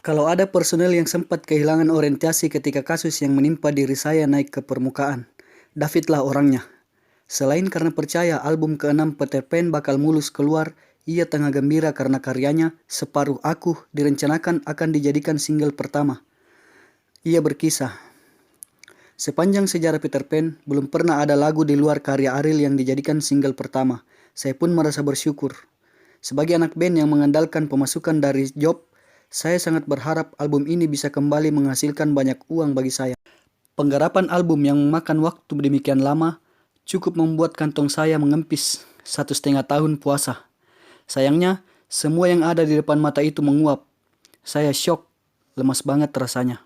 Kalau ada personel yang sempat kehilangan orientasi ketika kasus yang menimpa diri saya naik ke permukaan, Davidlah orangnya. Selain karena percaya album ke-6 Peter Pan bakal mulus keluar, ia tengah gembira karena karyanya Separuh Aku direncanakan akan dijadikan single pertama. Ia berkisah, sepanjang sejarah Peter Pan, belum pernah ada lagu di luar karya Ariel yang dijadikan single pertama. Saya pun merasa bersyukur. Sebagai anak band yang mengandalkan pemasukan dari job, saya sangat berharap album ini bisa kembali menghasilkan banyak uang bagi saya. Penggarapan album yang memakan waktu demikian lama cukup membuat kantong saya mengempis 1,5 tahun puasa. Sayangnya, semua yang ada di depan mata itu menguap. Saya shock, lemas banget rasanya.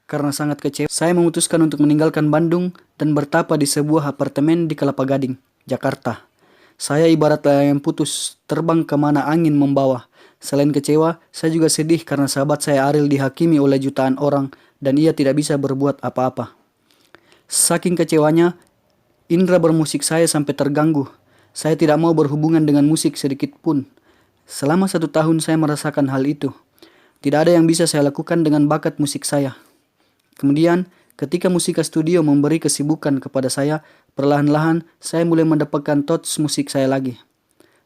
Karena sangat kecewa, saya memutuskan untuk meninggalkan Bandung dan bertapa di sebuah apartemen di Kelapa Gading, Jakarta. Saya ibarat layang putus, terbang kemana angin membawa. Selain kecewa, saya juga sedih karena sahabat saya Ariel dihakimi oleh jutaan orang dan ia tidak bisa berbuat apa-apa. Saking kecewanya, indera bermusik saya sampai terganggu. Saya tidak mau berhubungan dengan musik sedikit pun. Selama 1 tahun saya merasakan hal itu. Tidak ada yang bisa saya lakukan dengan bakat musik saya. Kemudian, ketika Musika Studio memberi kesibukan kepada saya, perlahan-lahan saya mulai mendapatkan thoughts musik saya lagi.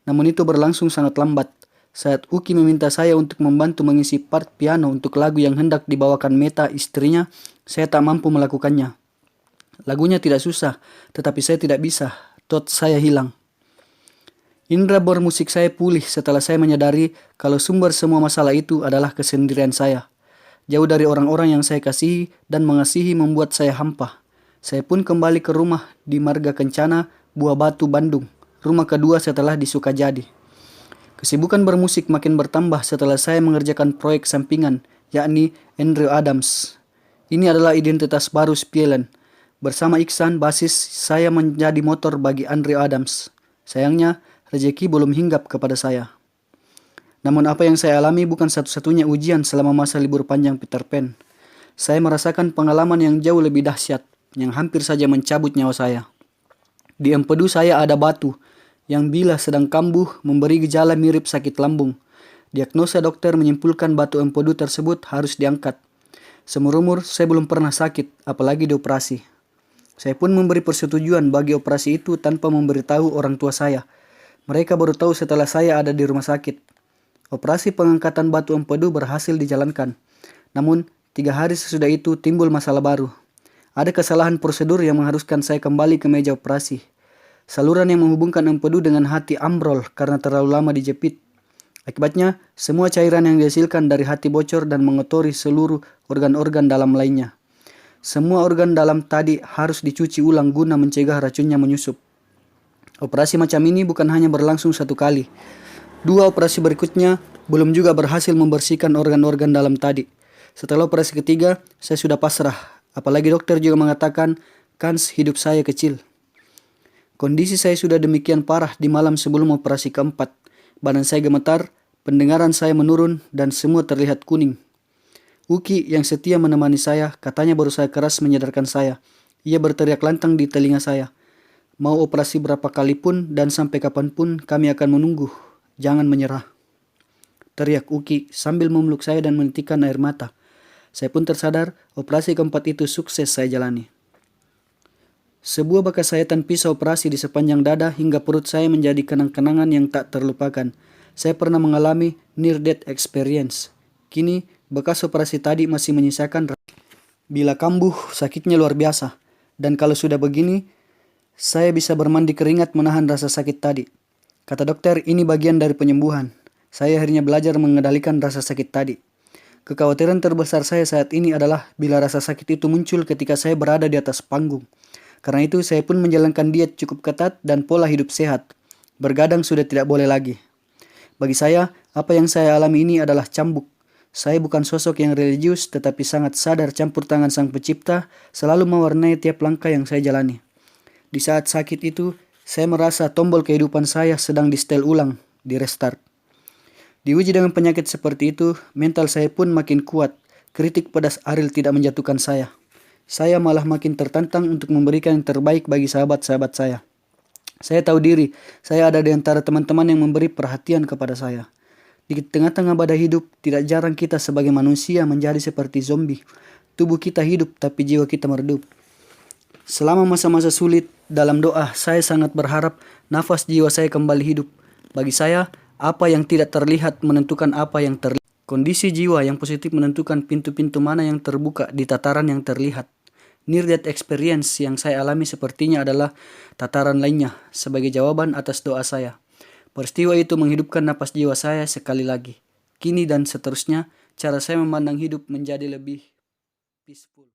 Namun itu berlangsung sangat lambat. Saat Uki meminta saya untuk membantu mengisi part piano untuk lagu yang hendak dibawakan Meta istrinya, saya tak mampu melakukannya. Lagunya tidak susah, tetapi saya tidak bisa. Thoughts saya hilang. Indra bermusik saya pulih setelah saya menyadari kalau sumber semua masalah itu adalah kesendirian saya. Jauh dari orang-orang yang saya kasihi dan mengasihi membuat saya hampa. Saya pun kembali ke rumah di Marga Kencana, Buah Batu, Bandung. Rumah kedua setelah di Sukajadi. Kesibukan bermusik makin bertambah setelah saya mengerjakan proyek sampingan, yakni Andrew Adams. Ini adalah identitas baru Spielen. Bersama Iksan, basis, saya menjadi motor bagi Andrew Adams. Sayangnya, rezeki belum hinggap kepada saya. Namun apa yang saya alami bukan satu-satunya ujian selama masa libur panjang Peter Pan. Saya merasakan pengalaman yang jauh lebih dahsyat, yang hampir saja mencabut nyawa saya. Di empedu saya ada batu, yang bila sedang kambuh memberi gejala mirip sakit lambung. Diagnosa dokter menyimpulkan batu empedu tersebut harus diangkat. Seumur umur saya belum pernah sakit, apalagi dioperasi. Saya pun memberi persetujuan bagi operasi itu tanpa memberitahu orang tua saya. Mereka baru tahu setelah saya ada di rumah sakit. Operasi pengangkatan batu empedu berhasil dijalankan. Namun, 3 hari sesudah itu timbul masalah baru. Ada kesalahan prosedur yang mengharuskan saya kembali ke meja operasi. Saluran yang menghubungkan empedu dengan hati ambrol karena terlalu lama dijepit. Akibatnya, semua cairan yang dihasilkan dari hati bocor dan mengotori seluruh organ-organ dalam lainnya. Semua organ dalam tadi harus dicuci ulang guna mencegah racunnya menyusup. Operasi macam ini bukan hanya berlangsung 1 kali. 2 operasi berikutnya belum juga berhasil membersihkan organ-organ dalam tadi. Setelah operasi ketiga, saya sudah pasrah. Apalagi dokter juga mengatakan kans hidup saya kecil. Kondisi saya sudah demikian parah di malam sebelum operasi keempat. Badan saya gemetar, pendengaran saya menurun, dan semua terlihat kuning. Uki yang setia menemani saya, katanya berusaha keras menyadarkan saya. Ia berteriak lantang di telinga saya. Mau operasi berapa kali pun dan sampai kapanpun kami akan menunggu. Jangan menyerah. Teriak Uki sambil memeluk saya dan menitikkan air mata. Saya pun tersadar operasi keempat itu sukses saya jalani. Sebuah bekas sayatan pisau operasi di sepanjang dada hingga perut saya menjadi kenang-kenangan yang tak terlupakan. Saya pernah mengalami near-death experience. Kini, bekas operasi tadi masih menyisakan. Bila kambuh, sakitnya luar biasa. Dan kalau sudah begini, saya bisa bermandi keringat menahan rasa sakit tadi. Kata dokter, ini bagian dari penyembuhan. Saya akhirnya belajar mengendalikan rasa sakit tadi. Kekhawatiran terbesar saya saat ini adalah bila rasa sakit itu muncul ketika saya berada di atas panggung. Karena itu saya pun menjalankan diet cukup ketat dan pola hidup sehat. Bergadang sudah tidak boleh lagi. Bagi saya, apa yang saya alami ini adalah cambuk. Saya bukan sosok yang religius tetapi sangat sadar campur tangan Sang Pencipta selalu mewarnai tiap langkah yang saya jalani. Di saat sakit itu, saya merasa tombol kehidupan saya sedang di-setel ulang, di-restart. Diuji dengan penyakit seperti itu, mental saya pun makin kuat. Kritik pedas Ariel tidak menjatuhkan saya. Saya malah makin tertantang untuk memberikan yang terbaik bagi sahabat-sahabat saya. Saya tahu diri, saya ada di antara teman-teman yang memberi perhatian kepada saya. Di tengah-tengah badai hidup, tidak jarang kita sebagai manusia menjadi seperti zombie. Tubuh kita hidup, tapi jiwa kita meredup. Selama masa-masa sulit, dalam doa, saya sangat berharap nafas jiwa saya kembali hidup. Bagi saya, apa yang tidak terlihat menentukan apa yang terlihat. Kondisi jiwa yang positif menentukan pintu-pintu mana yang terbuka di tataran yang terlihat. Near-death experience yang saya alami sepertinya adalah tataran lainnya sebagai jawaban atas doa saya. Peristiwa itu menghidupkan napas jiwa saya sekali lagi. Kini dan seterusnya, cara saya memandang hidup menjadi lebih peaceful.